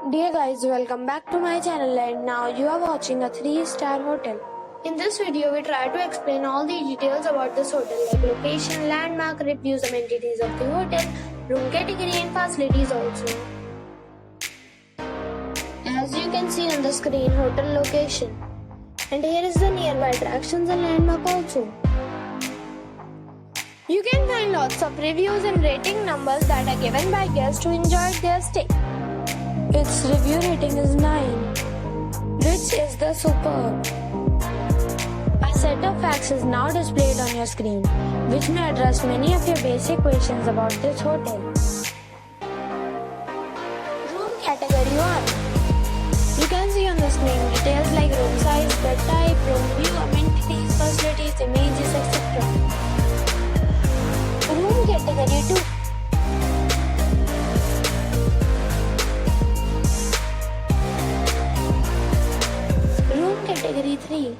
Dear guys, welcome back to my channel and now you are watching a 3-star hotel. In this video, we try to explain all the details about this hotel like location, landmark, reviews, amenities of the hotel, room category and facilities also. As you can see on the screen, hotel location. And here is the nearby attractions and landmark also. You can find lots of reviews and rating numbers that are given by guests who enjoyed their stay. Its review rating is 9, which is the superb. A set of facts is now displayed on your screen, which may address many of your basic questions about this hotel. Room category 1. You can see on the screen details like room size, bed type, room view, amenities, facilities, images, etc. Room category 2. Category 3.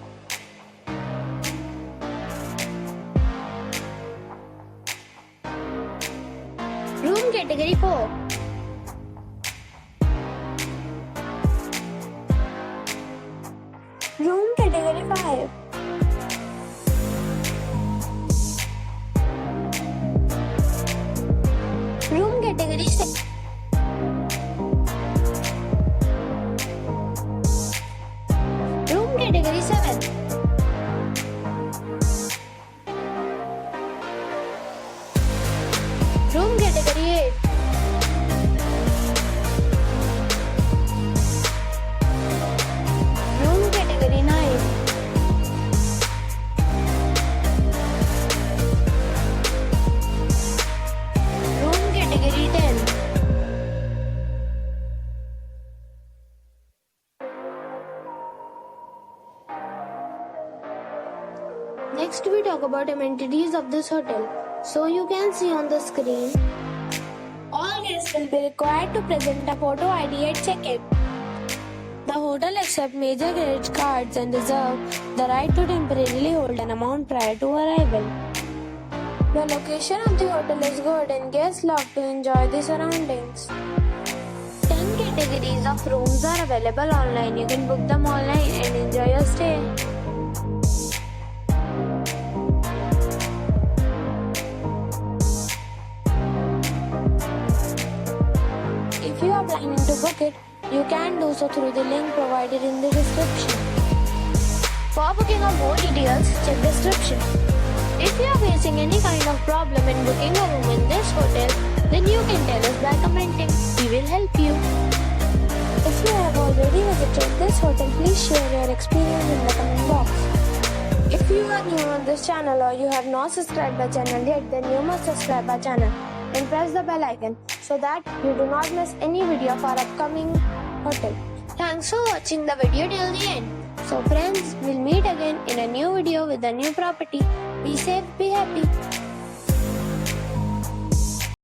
Room category 4. Room category 5. Room category 6. Category 7. Room category 8. Room category 9. Room category 10. Next we talk about amenities of this hotel. So you can see on the screen, all guests will be required to present a photo ID at check-in. The hotel accepts major credit cards and reserves the right to temporarily hold an amount prior to arrival. The location of the hotel is good and guests love to enjoy the surroundings. 10 categories of rooms are available online. You can book them online and enjoy your stay. If you are planning to book it, you can do so through the link provided in the description. For booking or more details, check description. If you are facing any kind of problem in booking a room in this hotel, then you can tell us by commenting. We will help you. If you have already visited this hotel, please share your experience in the comment box. If you are new on this channel or you have not subscribed our channel yet, then you must subscribe our channel and press the bell icon so that you do not miss any video of our upcoming hotel. Thanks for watching the video till the end. So friends, we'll meet again in a new video with a new property. Be safe, be happy.